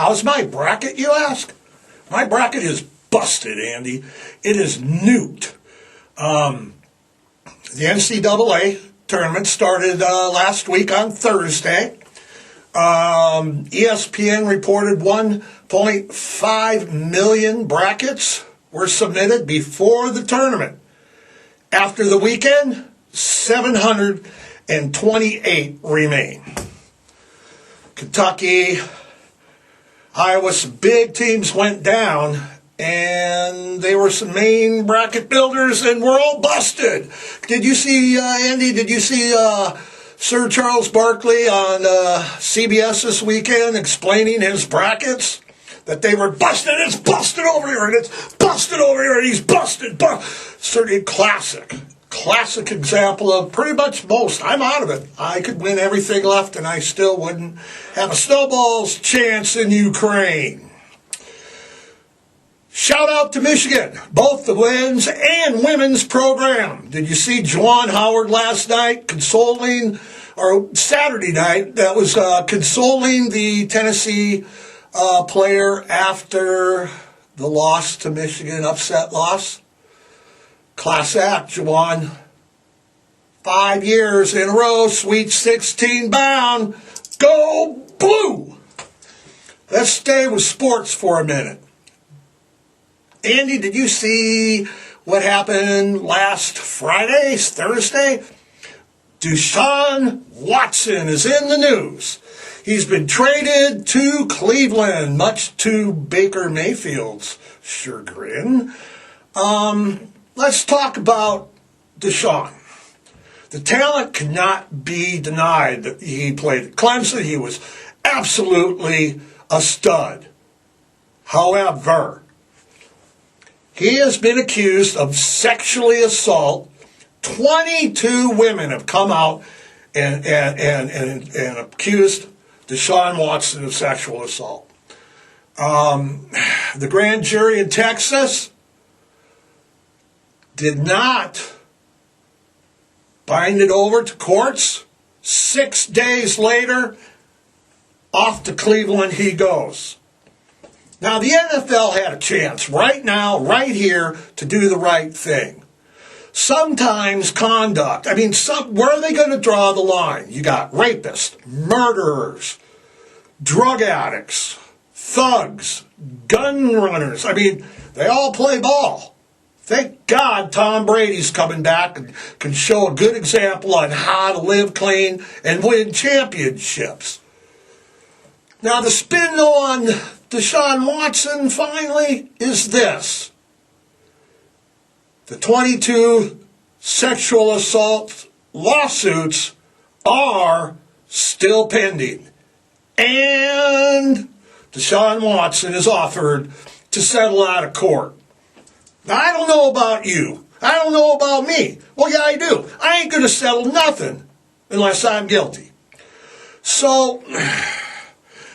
How's my bracket, you ask? My bracket is busted, Andy. It is nuked. The NCAA Tournament started last week on Thursday. ESPN reported 1.5 million brackets were submitted before the tournament. After the weekend, 728 remain. Kentucky, Iowa, some big teams went down, and they were some main bracket builders, and we're all busted. Did you see, Andy, Sir Charles Barkley on CBS this weekend explaining his brackets? That they were busted, it's busted over here, and it's busted over here, and he's busted. Certainly classic example of pretty much most. I'm out of it. I could win everything left, and I still wouldn't have a snowball's chance in Ukraine. Shout out to Michigan, both the men's and women's program. Did you see Juwan Howard last night Saturday night, that was consoling the Tennessee player after the loss to Michigan, upset loss? Class act, Juwan. 5 years in a row, Sweet 16 bound. Go Blue! Let's stay with sports for a minute. Andy, did you see what happened last Thursday? Deshaun Watson is in the news. He's been traded to Cleveland, much to Baker Mayfield's chagrin. Let's talk about Deshaun. The talent cannot be denied that he played at Clemson. He was absolutely a stud. However, he has been accused of sexually assault. 22 women have come out and accused Deshaun Watson of sexual assault. The grand jury in Texas did not bind it over to courts. 6 days later, off to Cleveland he goes. Now, the NFL had a chance right now, right here, to do the right thing. Sometimes conduct, where are they going to draw the line? You got rapists, murderers, drug addicts, thugs, gun runners. They all play ball. Thank God Tom Brady's coming back and can show a good example on how to live clean and win championships. Now, the spin on Deshaun Watson, finally, is this. The 22 sexual assault lawsuits are still pending. And Deshaun Watson is offered to settle out of court. Now, I don't know about you. I don't know about me. Well, yeah, I do. I ain't going to settle nothing unless I'm guilty. So,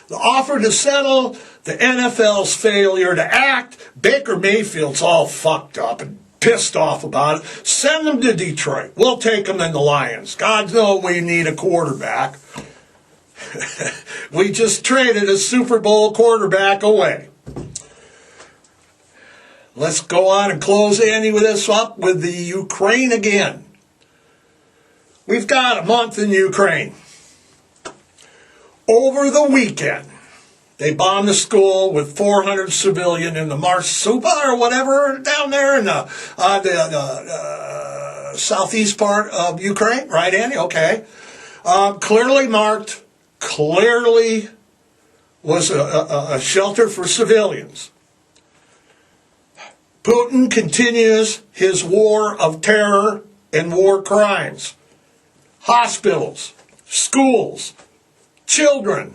the offer to settle, the NFL's failure to act, Baker Mayfield's all fucked up and pissed off about it. Send them to Detroit. We'll take them in the Lions. God knows we need a quarterback. We just traded a Super Bowl quarterback away. Let's go on and close, Andy, with this up with the Ukraine again. We've got a month in Ukraine. Over the weekend, they bombed the school with 400 civilians in the Marsupa or whatever down there in the southeast part of Ukraine. Right, Andy? Okay. Clearly marked, clearly was a shelter for civilians. Putin continues his war of terror and war crimes. Hospitals, schools, children,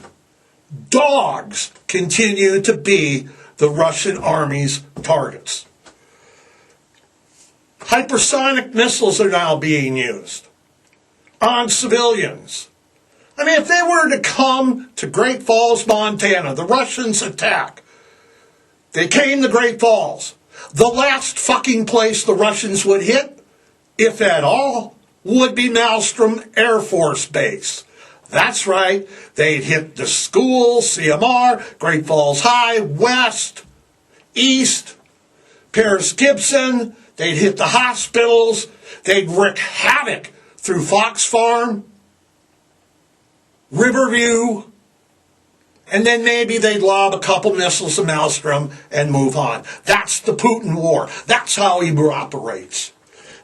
dogs continue to be the Russian army's targets. Hypersonic missiles are now being used on civilians. If they were to come to Great Falls, Montana, the Russians attack. They came to Great Falls. The last fucking place the Russians would hit, if at all, would be Malmstrom Air Force Base. That's right. They'd hit the schools, CMR, Great Falls High, West, East, Paris Gibson. They'd hit the hospitals. They'd wreak havoc through Fox Farm, Riverview, and then maybe they'd lob a couple missiles to Maelstrom and move on. That's the Putin war. That's how he operates.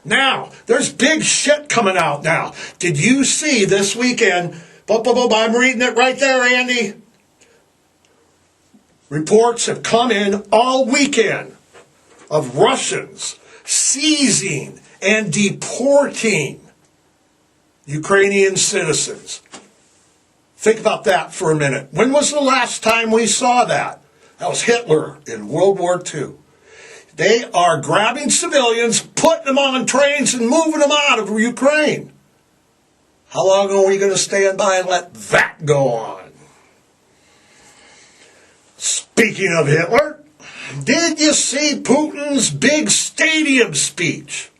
Now, there's big shit coming out now. Did you see this weekend? I'm reading it right there, Andy. Reports have come in all weekend of Russians seizing and deporting Ukrainian citizens. Think about that for a minute. When was the last time we saw that? That was Hitler in World War II. They are grabbing civilians, putting them on trains, and moving them out of Ukraine. How long are we going to stand by and let that go on? Speaking of Hitler, did you see Putin's big stadium speech?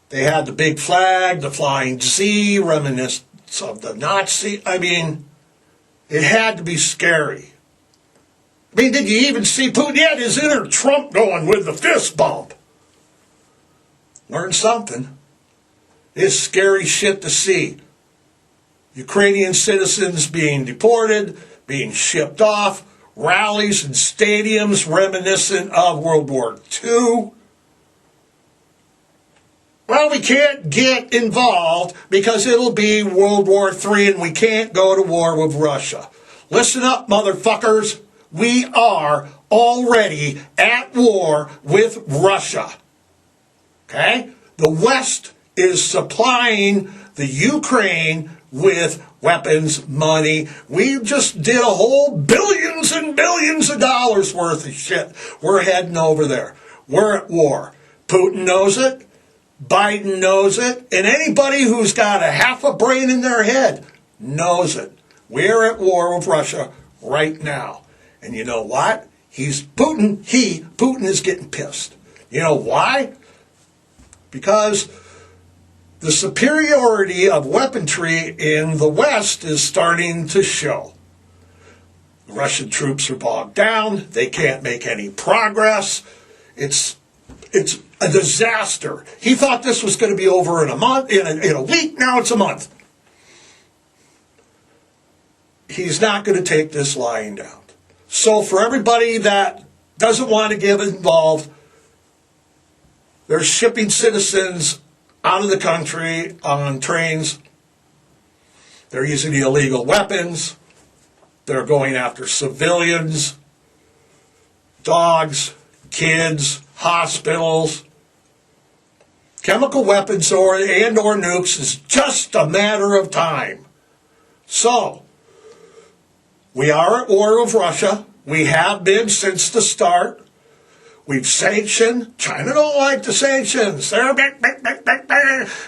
They had the big flag, the flying Z, reminiscence of the Nazi. I mean, it had to be scary. I mean, did you even see Putin? He had his inner Trump going with the fist bump. Learn something. It's scary shit to see. Ukrainian citizens being deported, being shipped off, rallies and stadiums reminiscent of World War II. Well, we can't get involved because it'll be World War III and we can't go to war with Russia. Listen up, motherfuckers. We are already at war with Russia. Okay? The West is supplying the Ukraine with weapons, money. We just did a whole billions and billions of dollars worth of shit. We're heading over there. We're at war. Putin knows it. Biden knows it. And anybody who's got a half a brain in their head knows it. We're at war with Russia right now. And you know what? Putin is getting pissed. You know why? Because the superiority of weaponry in the West is starting to show. The Russian troops are bogged down. They can't make any progress. It's a disaster. He thought this was going to be over in a month, in a week. Now it's a month. He's not going to take this lying down. So for everybody that doesn't want to get involved, they're shipping citizens out of the country on trains. They're using illegal weapons. They're going after civilians, dogs, kids, hospitals. Chemical weapons or nukes is just a matter of time. So, we are at war with Russia. We have been since the start. We've sanctioned. China don't like the sanctions.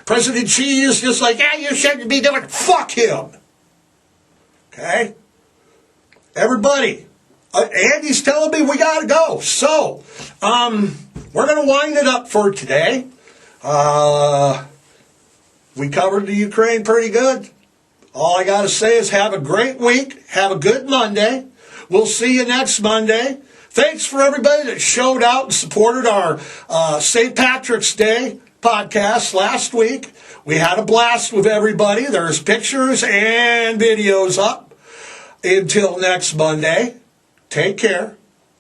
President Xi is just like, yeah, you shouldn't be doing it. Fuck him. Okay? Everybody. Andy's telling me we got to go. So, we're going to wind it up for today. We covered the Ukraine pretty good. All I got to say is have a great week. Have a good Monday. We'll see you next Monday. Thanks for everybody that showed out and supported our St. Patrick's Day podcast last week. We had a blast with everybody. There's pictures and videos up. Until next Monday, take care.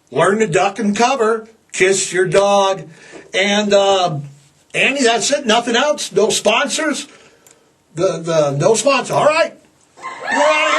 Learn to duck and cover. Kiss your dog. And Andy, that's it. Nothing else. No sponsors. The no sponsor. All right. We're out of